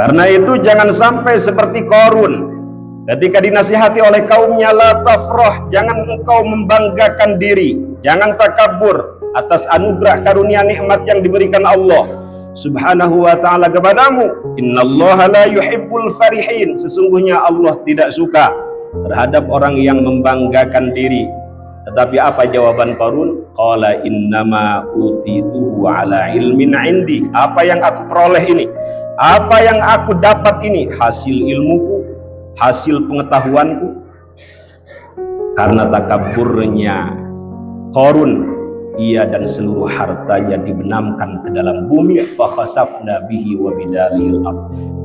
Karena itu jangan sampai seperti Qarun ketika dinasihati oleh kaumnya, la tafrah, jangan engkau membanggakan diri, jangan takabur atas anugerah karunia nikmat yang diberikan Allah Subhanahu wa ta'ala kepadamu. Innallaha la yuhibbul farihin, sesungguhnya Allah tidak suka terhadap orang yang membanggakan diri. Tetapi apa jawaban Qarun? Qala innama utituhu ala ilmin indi, apa yang aku peroleh ini, apa yang aku dapat ini hasil ilmuku, hasil pengetahuanku. Karena takaburnya Qarun, ia dan seluruh hartanya dibenamkan ke dalam bumi. Fa khasafna bihi wa bidalil ardh.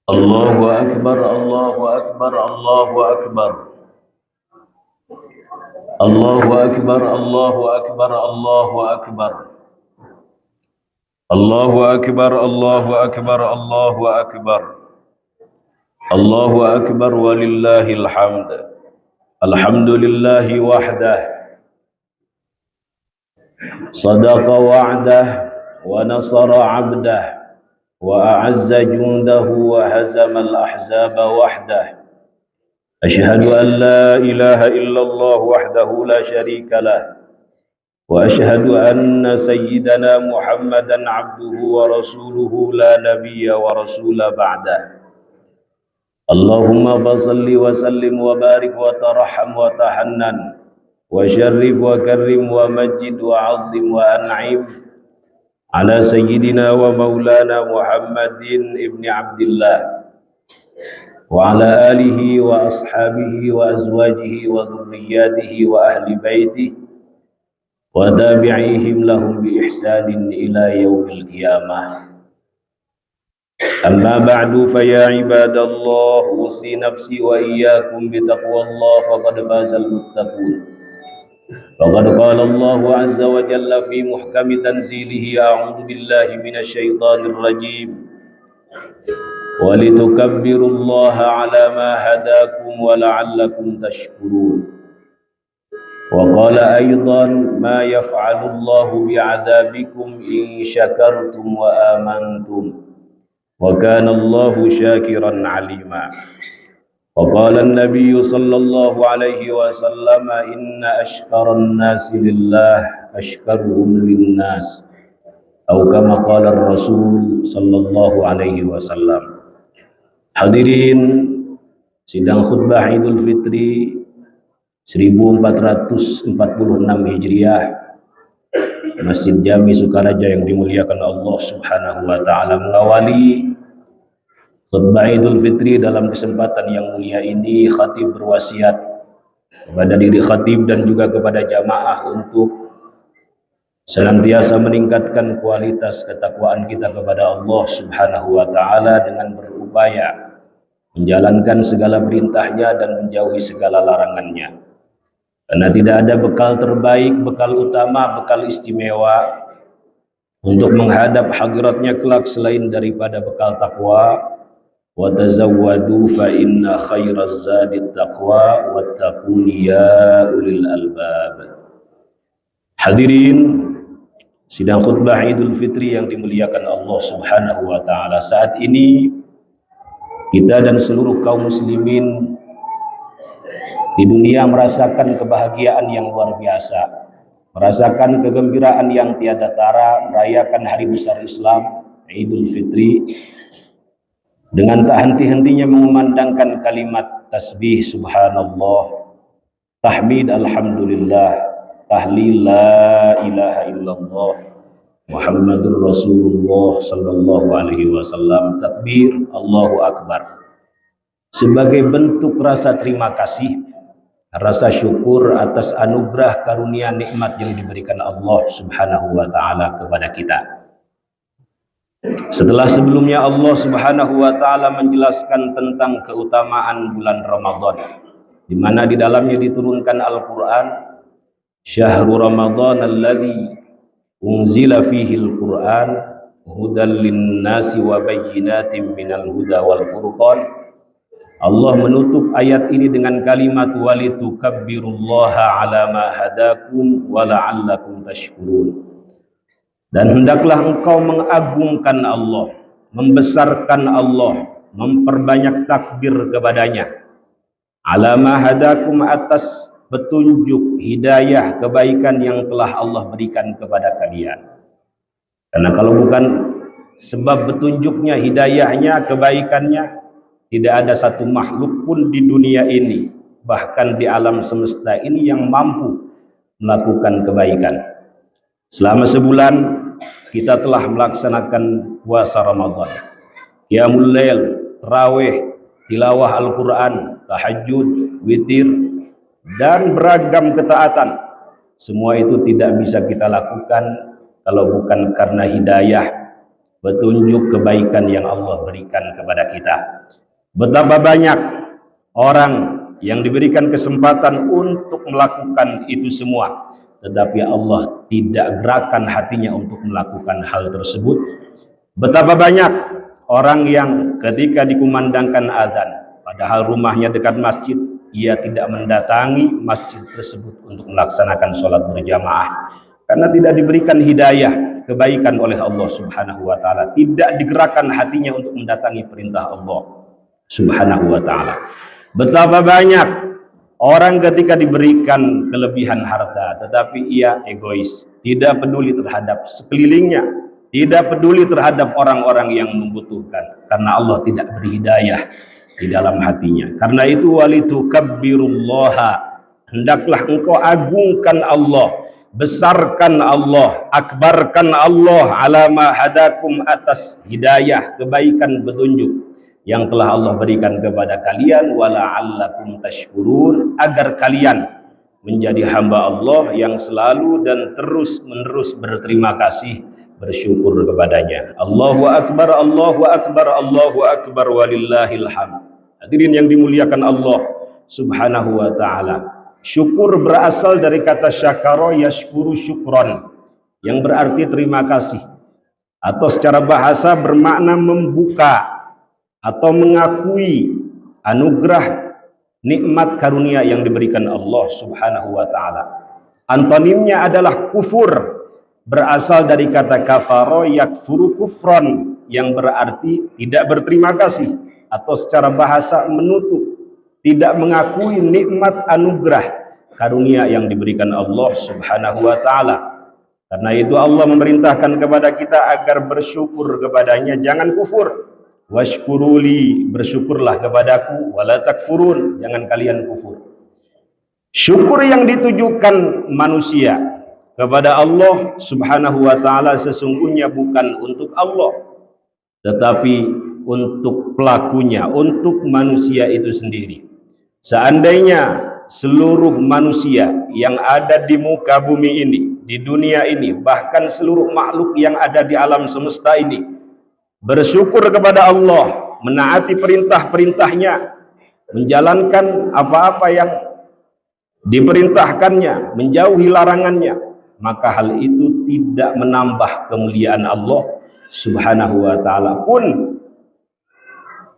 Allahu akbar, Allahu akbar, Allahu akbar. Allahu akbar, Allahu akbar, Allahu akbar. Allahu akbar, Allahu akbar, Allahu akbar. Allahu akbar walillahil hamd. Alhamdulillahi wahdah. Sadaqa wa'dah wa nasara 'abdah wa a'azza jundahu wa hazama al-ahzaba wahdah. Ashhadu an la ilaha illallah wahdahu la syarika lah. Wa ashhadu anna sayyidana Muhammadan abduhu wa rasuluhu la nabiyya wa rasula ba'dah. Allahumma fasalli wa sallim wa barik wa tarahham wa tahannan wa syarrif wa karrim wa majid wa 'azzim wa an'im ala sayyidina wa maulana Muhammadin ibni Abdillah wa ala alihi wa ashabihi wa azwajihi wa dhurriyyatihi wa ahli baitihi wa tabi'ihim lahum bi ihsanin ila yaumil qiyamah. Amma ba'du, fa ya ibadallah, usi nafsi wa iyyakum bi taqwallah, faqad fazal muttaqun. Faqad qala Allah azza wa jalla fi muhkami tanzilihi, a'udzu billahi minasy syaithanir rajim. Wa litukabbirullaha ala ma hadakum wa la'allakum tashkurun. Wa qala aidan ma yaf'alu Allahu bi'adzabikum in syakartum wa amantum. Wa kana Allahu syakiran alima. Wa qala an-nabiy sallallahu alaihi wasallam, inna ashkaran nasi lillah ashkaruhum linnas, atau kama qala ar-rasul sallallahu alaihi wasallam. Hadirin sidang khutbah Idul Fitri 1446 Hijriah Masjid Jami Sukaraja yang dimuliakan Allah Subhanahu wa ta'ala, mengawali khutbah Idul Fitri dalam kesempatan yang mulia ini, khatib berwasiat kepada diri khatib dan juga kepada jamaah untuk senantiasa meningkatkan kualitas ketakwaan kita kepada Allah Subhanahu wa ta'ala dengan berupaya menjalankan segala perintahnya dan menjauhi segala larangannya. Karena tidak ada bekal terbaik, bekal utama, bekal istimewa untuk menghadap hadiratnya kelak selain daripada bekal takwa. Wa tazawwadu fa inna khairaz zadit taqwa wattaquni ya ulil albab. Hadirin sidang khutbah Idul Fitri yang dimuliakan Allah Subhanahu wa ta'ala, saat ini kita dan seluruh kaum muslimin di dunia merasakan kebahagiaan yang luar biasa, merasakan kegembiraan yang tiada tara, merayakan hari besar Islam Idul Fitri dengan tak henti-hentinya mengumandangkan kalimat tasbih subhanallah, tahmid alhamdulillah, tahlil la ilaha illallah, Muhammadur Rasulullah sallallahu alaihi wasallam, takbir Allahu akbar, sebagai bentuk rasa terima kasih, rasa syukur atas anugerah karunia nikmat yang diberikan Allah Subhanahu wa ta'ala kepada kita. Setelah sebelumnya Allah Subhanahu wa ta'ala menjelaskan tentang keutamaan bulan Ramadan, di mana di dalamnya diturunkan Al-Quran, syahrul Ramadan alladzi unzila fihi al-Quran hudan lin-nasi wa bayyinatin minal huda wal furqan. Allah menutup ayat ini dengan kalimat walitukabbirullaha ala ma hadakum wa la'allakum tashkurun. Dan hendaklah engkau mengagungkan Allah, membesarkan Allah, memperbanyak takbir kepadanya. Ala ma hadakum, atas petunjuk, hidayah, kebaikan yang telah Allah berikan kepada kalian. Karena kalau bukan sebab petunjuknya, hidayahnya, kebaikannya, tidak ada satu makhluk pun di dunia ini, bahkan di alam semesta ini, yang mampu melakukan kebaikan. Selama sebulan kita telah melaksanakan puasa Ramadan, qiyamul lail, tarawih, tilawah Al-Quran, tahajud, witir, dan beragam ketaatan. Semua itu tidak bisa kita lakukan kalau bukan karena hidayah, petunjuk, kebaikan yang Allah berikan kepada kita. Betapa banyak orang yang diberikan kesempatan untuk melakukan itu semua, tetapi Allah tidak gerakan hatinya untuk melakukan hal tersebut. Betapa banyak orang yang ketika dikumandangkan azan, padahal rumahnya dekat masjid, ia tidak mendatangi masjid tersebut untuk melaksanakan sholat berjamaah, karena tidak diberikan hidayah, kebaikan oleh Allah Subhanahu wa ta'ala. Tidak digerakkan hatinya untuk mendatangi perintah Allah Subhanahu wa ta'ala. Betapa banyak orang ketika diberikan kelebihan harta, tetapi ia egois, tidak peduli terhadap sekelilingnya, tidak peduli terhadap orang-orang yang membutuhkan, karena Allah tidak beri hidayah di dalam hatinya. Karena itu, walitukabbirullaha, hendaklah engkau agungkan Allah, besarkan Allah, akbarkan Allah, ala ma hadakum, atas hidayah, kebaikan, petunjuk yang telah Allah berikan kepada kalian, wala'allakum tashkurun, agar kalian menjadi hamba Allah yang selalu dan terus menerus berterima kasih, bersyukur kepadanya. Allahu akbar, Allahu akbar, Allahu akbar, walillahil hamd. Hadirin yang dimuliakan Allah Subhanahu wa ta'ala, syukur berasal dari kata syakara yashkuru syukron, yang berarti terima kasih, atau secara bahasa bermakna membuka atau mengakui anugerah, nikmat, karunia yang diberikan Allah Subhanahu wa ta'ala. Antonimnya adalah kufur, berasal dari kata kafaro yakfuru kufron, yang berarti tidak berterima kasih, atau secara bahasa menutup, tidak mengakui nikmat, anugerah, karunia yang diberikan Allah Subhanahu wa ta'ala. Karena itu Allah memerintahkan kepada kita agar bersyukur kepadanya, jangan kufur. Washkuruli, bersyukurlah kepadaku, wala takfurun, jangan kalian kufur. Syukur yang ditujukan manusia kepada Allah Subhanahu wa ta'ala sesungguhnya bukan untuk Allah, tetapi untuk pelakunya, untuk manusia itu sendiri. Seandainya seluruh manusia yang ada di muka bumi ini, di dunia ini, bahkan seluruh makhluk yang ada di alam semesta ini bersyukur kepada Allah, menaati perintah-perintahnya, menjalankan apa-apa yang diperintahkannya, menjauhi larangannya, maka hal itu tidak menambah kemuliaan Allah Subhanahu wa ta'ala. Pun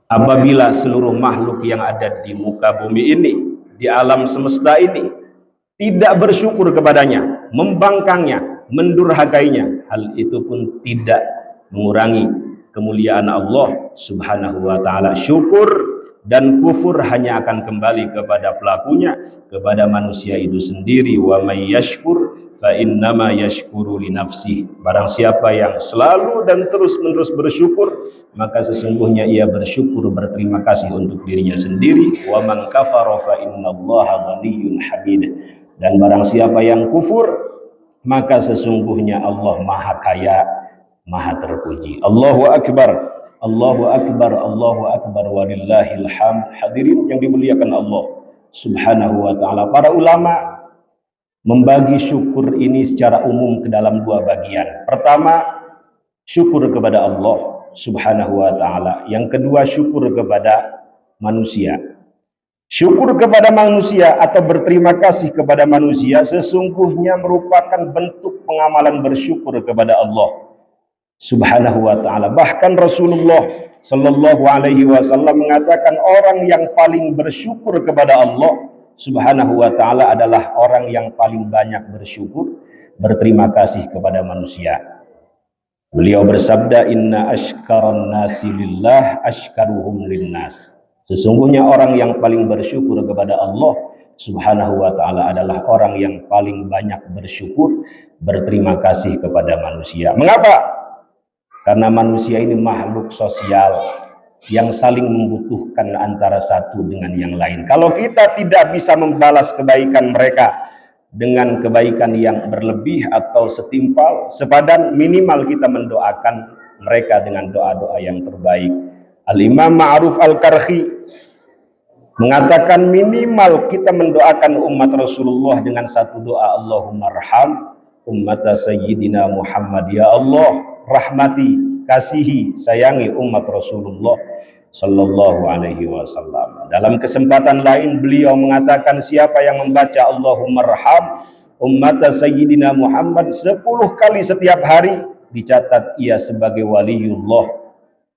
apabila seluruh makhluk yang ada di muka bumi ini, di alam semesta ini, tidak bersyukur kepadanya, membangkangnya, mendurhakainya, hal itu pun tidak mengurangi kemuliaan Allah Subhanahu wa ta'ala. Syukur dan kufur hanya akan kembali kepada pelakunya, kepada manusia itu sendiri. Wa may yashkur fa innama yashkuru li nafsih. Barang siapa yang selalu dan terus-menerus bersyukur, maka sesungguhnya ia bersyukur, berterima kasih untuk dirinya sendiri. Wa man kafara fa innallaha ghaniyyun hamid. Dan barang siapa yang kufur, maka sesungguhnya Allah Maha Kaya, Maha terpuji. Allahu akbar, Allahu akbar, Allahu akbar, walillahil hamd. Hadirin yang dimuliakan Allah Subhanahu wa ta'ala, para ulama membagi syukur ini secara umum ke dalam dua bagian. Pertama, syukur kepada Allah Subhanahu wa ta'ala. Yang kedua, syukur kepada manusia. Syukur kepada manusia atau berterima kasih kepada manusia sesungguhnya merupakan bentuk pengamalan bersyukur kepada Allah Subhanahu wa ta'ala. Bahkan Rasulullah Sallallahu alaihi wasallam mengatakan orang yang paling bersyukur kepada Allah Subhanahu wa ta'ala adalah orang yang paling banyak bersyukur, berterima kasih kepada manusia. Beliau bersabda, inna ashkaran nasi lillah ashkaruhum linnas. Sesungguhnya orang yang paling bersyukur kepada Allah Subhanahu wa ta'ala adalah orang yang paling banyak bersyukur, berterima kasih kepada manusia. Mengapa? Karena manusia ini makhluk sosial yang saling membutuhkan antara satu dengan yang lain. Kalau kita tidak bisa membalas kebaikan mereka dengan kebaikan yang berlebih atau setimpal, sepadan, minimal kita mendoakan mereka dengan doa-doa yang terbaik. Al-Imam Ma'ruf Al-Karhi mengatakan minimal kita mendoakan umat Rasulullah dengan satu doa, Allahumma arham ummata sayyidina Muhammad. Ya Allah, rahmati, kasihi, sayangi umat Rasulullah sallallahu alaihi wasallam. Dalam kesempatan lain beliau mengatakan, siapa yang membaca Allahumma arham ummata sayyidina Muhammad 10 kali setiap hari, dicatat ia sebagai waliullah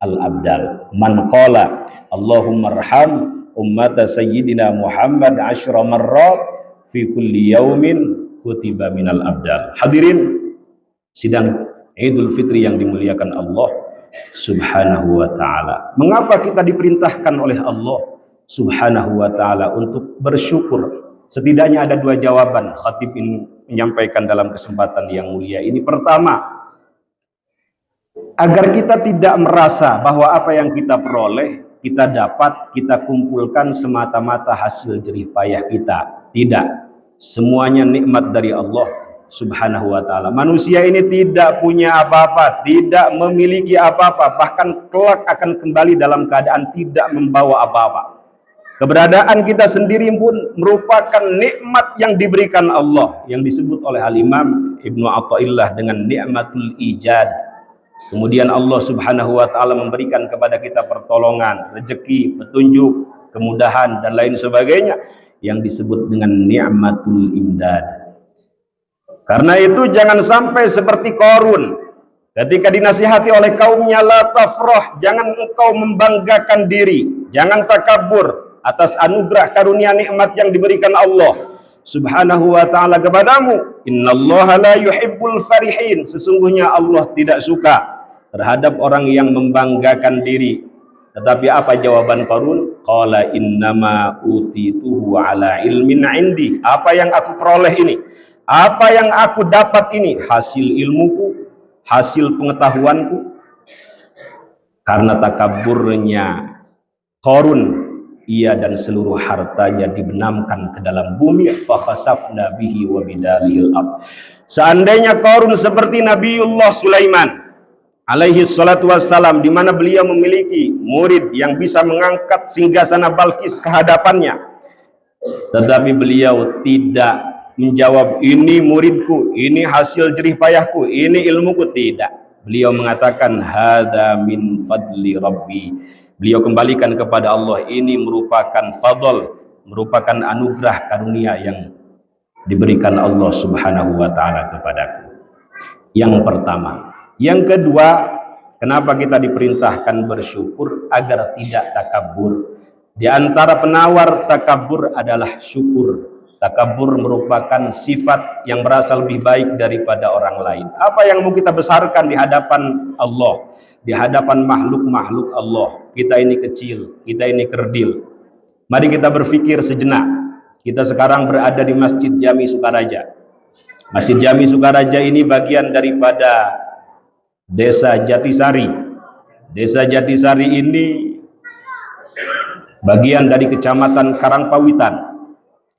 al-abdal. Man qala Allahumma arham ummata sayyidina Muhammad 10 marrat fi kulli yaumin kutiba minal abdal. Hadirin sidang Idul Fitri yang dimuliakan Allah Subhanahu wa ta'ala. Mengapa kita diperintahkan oleh Allah Subhanahu wa ta'ala untuk bersyukur? Setidaknya ada 2 jawaban khatib ini menyampaikan dalam kesempatan yang mulia ini. Pertama, agar kita tidak merasa bahwa apa yang kita peroleh, kita dapat, kita kumpulkan semata-mata hasil jerih payah kita. Tidak, semuanya nikmat dari Allah Subhanahu wa ta'ala. Manusia ini tidak punya apa-apa, tidak memiliki apa-apa, bahkan kelak akan kembali dalam keadaan tidak membawa apa-apa. Keberadaan kita sendiri pun merupakan nikmat yang diberikan Allah, yang disebut oleh Al-Imam Ibnu Athaillah dengan nikmatul ijad. Kemudian Allah Subhanahu wa ta'ala memberikan kepada kita pertolongan, rezeki, petunjuk, kemudahan dan lain sebagainya yang disebut dengan nikmatul imdad. Karena itu jangan sampai seperti Qarun ketika dinasihati oleh kaumnya, la tafrah, jangan engkau membanggakan diri, jangan takabur atas anugerah karunia nikmat yang diberikan Allah Subhanahu wa ta'ala kepadamu. Innallaha la yuhibbul farihin, sesungguhnya Allah tidak suka terhadap orang yang membanggakan diri. Tetapi apa jawaban Qarun? Qala innama utituhu ala ilmin indi. Apa yang aku peroleh ini, apa yang aku dapat ini, hasil ilmuku, hasil pengetahuanku. Karena takaburnya Qarun, ia dan seluruh hartanya dibenamkan ke dalam bumi. Fa khasafna bihi wa bidalihil ard. Seandainya Qarun seperti Nabiullah Sulaiman alaihi salatu wassalam, di mana beliau memiliki murid yang bisa mengangkat singgasana Balkis ke hadapannya, tetapi beliau tidak menjawab, ini muridku, ini hasil jerih payahku, ini ilmuku. Tidak. Beliau mengatakan, hadza min fadli rabbi. Beliau kembalikan kepada Allah, ini merupakan fadl, merupakan anugerah karunia yang diberikan Allah Subhanahu wa ta'ala kepadaku. Yang pertama. Yang kedua, kenapa kita diperintahkan bersyukur? Agar tidak takabur. Di antara penawar takabur adalah syukur. Takabur merupakan sifat yang berasal lebih baik daripada orang lain. Apa yang mau kita besarkan di hadapan Allah, di hadapan makhluk-makhluk Allah? Kita ini kecil, kita ini kerdil. Mari kita berpikir sejenak. Kita sekarang berada di Masjid Jami Sukaraja. Masjid Jami Sukaraja ini bagian daripada Desa Jatisari. Desa Jatisari ini bagian dari Kecamatan Karangpawitan.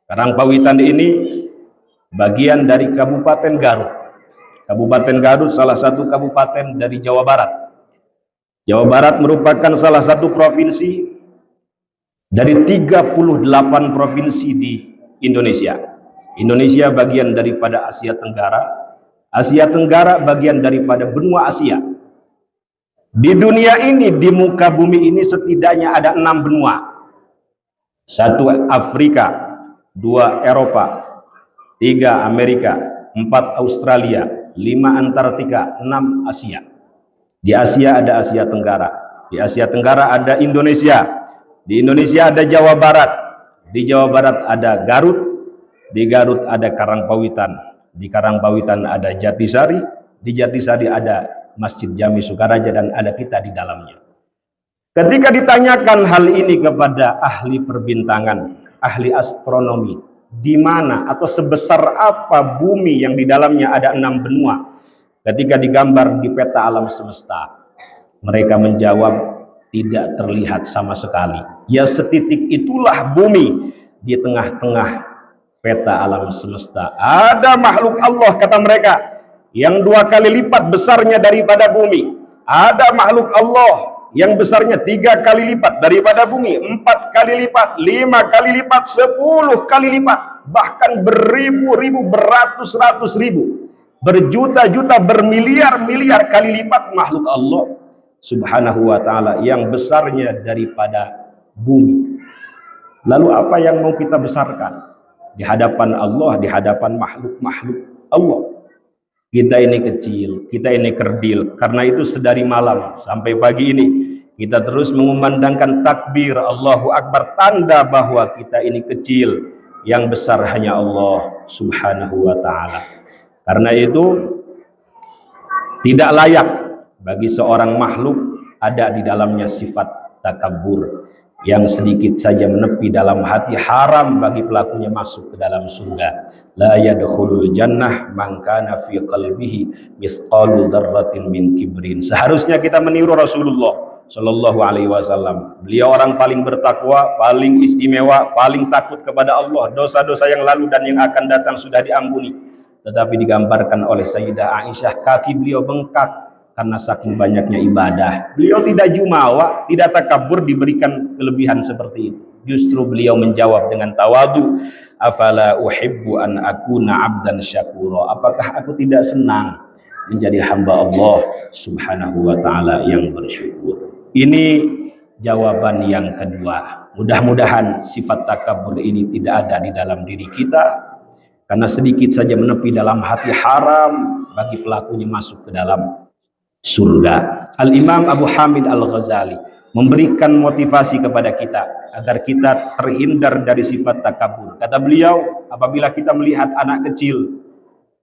Karangpawitan ini bagian dari Kabupaten Garut. Kabupaten Garut salah satu kabupaten dari Jawa Barat. Jawa Barat merupakan salah satu provinsi dari 38 provinsi di Indonesia. Indonesia bagian daripada Asia Tenggara. Asia Tenggara bagian daripada benua Asia. Di dunia ini, di muka bumi ini setidaknya ada 6 benua. 1 Afrika, 2 Eropa, 3 Amerika, 4 Australia, 5 Antartika, 6 Asia. Di Asia ada Asia Tenggara. Di Asia Tenggara ada Indonesia. Di Indonesia ada Jawa Barat. Di Jawa Barat ada Garut. Di Garut ada Karangpawitan. Di Karangpawitan ada Jatisari. Di Jatisari ada Masjid Jami Sukaraja dan ada kita di dalamnya. Ketika ditanyakan hal ini kepada ahli perbintangan, ahli astronomi, di mana atau sebesar apa bumi yang di dalamnya ada 6 benua ketika digambar di peta alam semesta, mereka menjawab tidak terlihat sama sekali. Ya setitik itulah bumi di tengah-tengah peta alam semesta. Ada makhluk Allah, kata mereka, yang 2 kali lipat besarnya daripada bumi. Ada makhluk Allah yang besarnya 3 kali lipat daripada bumi, 4 kali lipat, 5 kali lipat, 10 kali lipat, bahkan beribu-ribu, beratus-ratus ribu, berjuta-juta, bermiliar-miliar kali lipat makhluk Allah Subhanahu wa ta'ala yang besarnya daripada bumi. Lalu apa yang mau kita besarkan di hadapan Allah, di hadapan makhluk-makhluk Allah? Kita ini kecil, kita ini kerdil. Karena itu sedari malam sampai pagi ini kita terus mengumandangkan takbir Allahu Akbar, tanda bahwa kita ini kecil, yang besar hanya Allah Subhanahu wa ta'ala. Karena itu tidak layak bagi seorang makhluk ada di dalamnya sifat takabur. Yang sedikit saja menepi dalam hati, haram bagi pelakunya masuk ke dalam surga. La yadkhulul jannah man kana fi qalbihi mithqalu dzarratin min kibrin. Seharusnya kita meniru Rasulullah sallallahu alaihi wasallam. Beliau orang paling bertakwa, paling istimewa, paling takut kepada Allah. Dosa-dosa yang lalu dan yang akan datang sudah diampuni. Tetapi digambarkan oleh Sayyidah Aisyah, kaki beliau bengkak karena saking banyaknya ibadah. Beliau tidak jumawa, tidak takabur diberikan kelebihan seperti itu. Justru beliau menjawab dengan tawadu, afala uhibbu an akuna abdan syakura. Apakah aku tidak senang menjadi hamba Allah Subhanahu wa ta'ala yang bersyukur? Ini jawaban yang kedua. Mudah-mudahan sifat takabur ini tidak ada di dalam diri kita, karena sedikit saja menepi dalam hati, haram bagi pelakunya masuk ke dalam surga. Al-Imam Abu Hamid Al-Ghazali memberikan motivasi kepada kita agar kita terhindar dari sifat takabur. Kata beliau, apabila kita melihat anak kecil,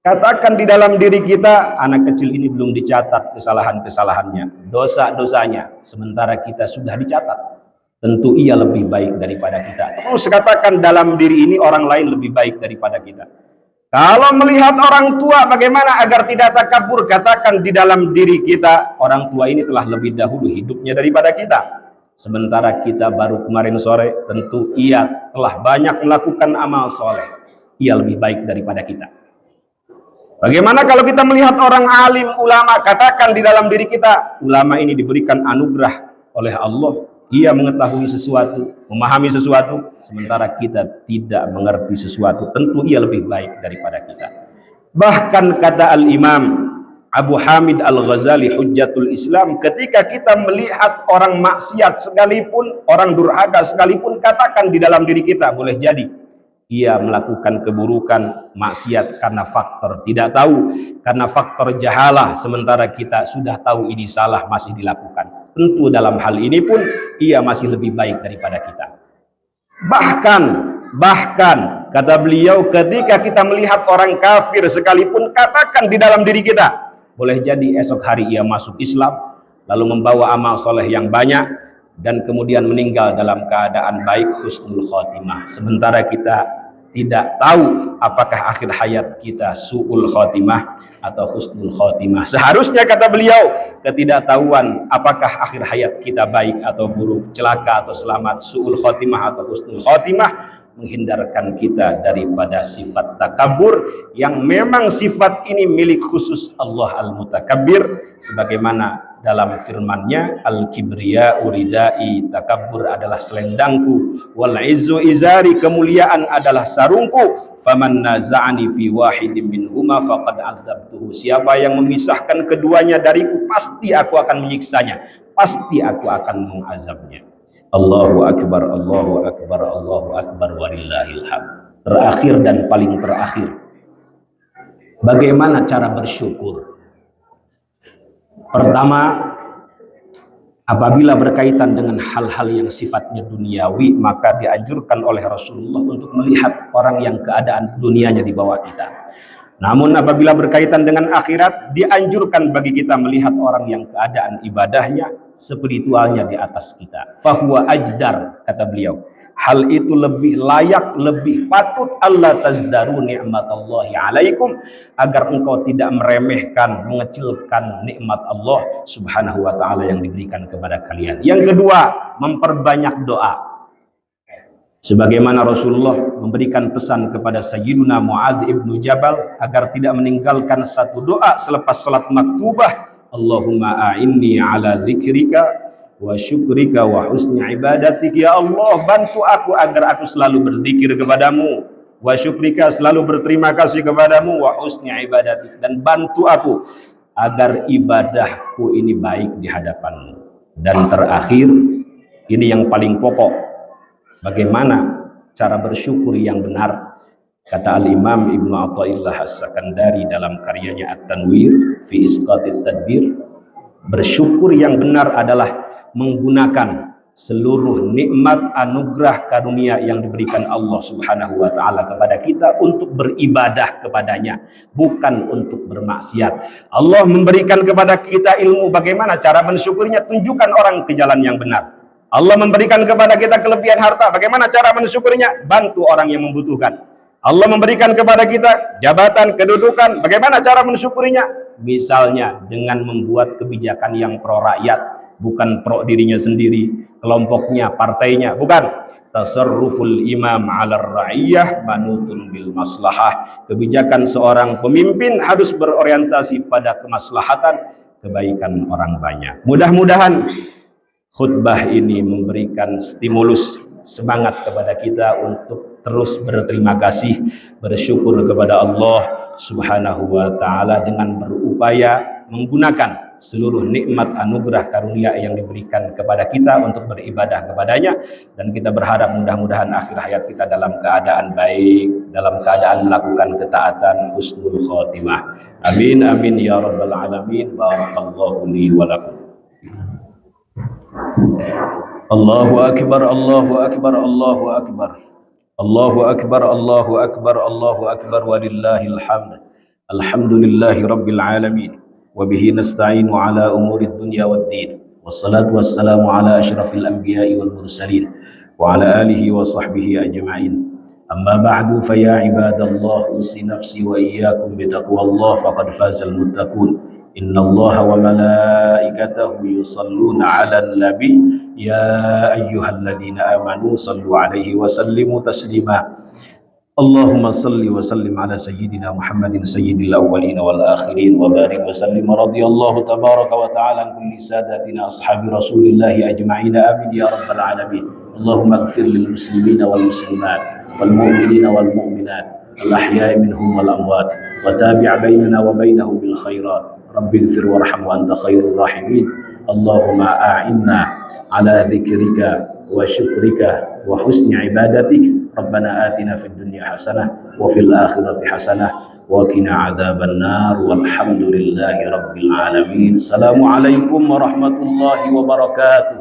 katakan di dalam diri kita, anak kecil ini belum dicatat kesalahan-kesalahannya, dosa-dosanya, sementara kita sudah dicatat. Tentu ia lebih baik daripada kita. Terus katakan dalam diri ini orang lain lebih baik daripada kita. Kalau melihat orang tua, bagaimana agar tidak takabur? Katakan di dalam diri kita, orang tua ini telah lebih dahulu hidupnya daripada kita. Sementara kita baru kemarin sore, tentu ia telah banyak melakukan amal soleh. Ia lebih baik daripada kita. Bagaimana kalau kita melihat orang alim, ulama? Katakan di dalam diri kita, ulama ini diberikan anugerah oleh Allah. Ia mengetahui sesuatu, memahami sesuatu, sementara kita tidak mengerti sesuatu. Tentu ia lebih baik daripada kita. Bahkan kata Al-Imam Abu Hamid Al-Ghazali Hujjatul Islam, ketika kita melihat orang maksiat sekalipun, orang durhaka sekalipun, katakan di dalam diri kita, boleh jadi ia melakukan keburukan, maksiat karena faktor tidak tahu, karena faktor jahalah, sementara kita sudah tahu ini salah masih dilakukan. Tentu dalam hal ini pun ia masih lebih baik daripada kita. Bahkan kata beliau, ketika kita melihat orang kafir sekalipun, katakan di dalam diri kita, boleh jadi esok hari ia masuk Islam, lalu membawa amal soleh yang banyak, dan kemudian meninggal dalam keadaan baik, husnul khotimah. Sementara kita tidak tahu apakah akhir hayat kita su'ul khotimah atau husnul khotimah. Seharusnya kata beliau, ketidaktahuan apakah akhir hayat kita baik atau buruk, celaka atau selamat, su'ul khotimah atau husnul khotimah, menghindarkan kita daripada sifat takabur yang memang sifat ini milik khusus Allah Al-Mutakabbir, sebagaimana dalam firman-Nya, al-kibriya uridai, takabur adalah selendangku, wal izzu izari, kemuliaan adalah sarungku, faman naza'ani fi wahidin minhuma faqad adzabtuhu, siapa yang memisahkan keduanya dariku, pasti aku akan menyiksanya, pasti aku akan mengazabnya. Allahu akbar, Allahu akbar, Allahu akbar, walillahil hamd. Terakhir dan paling terakhir, bagaimana cara bersyukur? Pertama, apabila berkaitan dengan hal-hal yang sifatnya duniawi, maka dianjurkan oleh Rasulullah untuk melihat orang yang keadaan dunianya di bawah kita. Namun apabila berkaitan dengan akhirat, dianjurkan bagi kita melihat orang yang keadaan ibadahnya, spiritualnya di atas kita. Fahuwa ajdar, kata beliau. Hal itu lebih layak, lebih patut Allah tazdaru ni'matallahi alaikum, agar engkau tidak meremehkan, mengecilkan nikmat Allah subhanahu wa ta'ala yang diberikan kepada kalian. Yang kedua, memperbanyak doa. Sebagaimana Rasulullah memberikan pesan kepada Sayyiduna Mu'adz ibnu Jabal agar tidak meninggalkan satu doa selepas salat maktubah. Allahumma a'inni ala dzikrika wa syukrika wa husni ibadatik. Ya Allah, bantu aku agar aku selalu berzikir kepadamu, wa syukrika, selalu berterima kasih kepadamu, wa husni ibadatik, dan bantu aku agar ibadahku ini baik di hadapanmu. Dan terakhir, ini yang paling pokok, bagaimana cara bersyukur yang benar. Kata Al-Imam Ibnu Athaillah As-Sakandari dalam karyanya At-Tanwir fi Isqatit Tadbir, bersyukur yang benar adalah menggunakan seluruh nikmat anugerah karunia yang diberikan Allah subhanahu wa ta'ala kepada kita untuk beribadah kepadanya, bukan untuk bermaksiat. Allah memberikan kepada kita ilmu, bagaimana cara mensyukurnya? Tunjukkan orang ke jalan yang benar. Allah memberikan kepada kita kelebihan harta, bagaimana cara mensyukurnya? Bantu orang yang membutuhkan. Allah memberikan kepada kita jabatan, kedudukan, bagaimana cara mensyukurinya? Misalnya dengan membuat kebijakan yang pro rakyat, bukan pro dirinya sendiri, kelompoknya, partainya, bukan. Tasarruful imam 'ala ar-ra'iyah manutun bil maslahah. Kebijakan seorang pemimpin harus berorientasi pada kemaslahatan, kebaikan orang banyak. Mudah-mudahan khutbah ini memberikan stimulus, semangat kepada kita untuk terus berterima kasih, bersyukur kepada Allah subhanahu wa ta'ala dengan berupaya menggunakan seluruh nikmat anugerah karunia yang diberikan kepada kita untuk beribadah kepadanya. Dan kita berharap mudah-mudahan akhir hayat kita dalam keadaan baik, dalam keadaan melakukan ketaatan, husnul khotimah. Amin amin ya rabbal alamin. Barakallahu li wa lakum. Allahu akbar, Allahu akbar, Allahu akbar, Allahu akbar, Allahu akbar, Allahu akbar, walillahil hamd. Alhamdulillahi rabbil alamin, wa bihi nasta'inu ala umurid dunya waddin, wassalatu wassalamu ala asyrafil anbiya'i wal mursalin wa ala alihi wa sahbihi ajma'in. Amma ba'du, fa ya ibadallah, usi nafsi wa iyyakum bitaqwallah, faqad fazal muttaqun. Inna Allah wa malaikatahu yusalluna 'alan nabi ya ayyuhalladzina amanu sallu 'alaihi wa sallimu taslima. Allahumma salli wa sallim ala sayyidina Muhammadin sayyidil awwalin wal akhirin wa barik wa sallim radhiyallahu tabaraka wa ta'ala an kulli sadatina ashabi rasulillahi ajma'in. Amin ya rabbal alamin. Allahumma ighfir lil muslimina wal muslimat wal mu'minina wal mu'minat al ahya'i minhum wal amwat wa tabi' bainana wa bainahum bil khairat. Rabbi ighfir warham wa anta khairur rahimin. Allahumma a'inna ala dzikrika wa syukrika wa husni ibadatik. Rabbana atina fid dunya hasanah wa fil akhirati hasanah wa qina adzaban nar. Walhamdulillahi rabbil alamin. Assalamualaikum warahmatullahi wabarakatuh.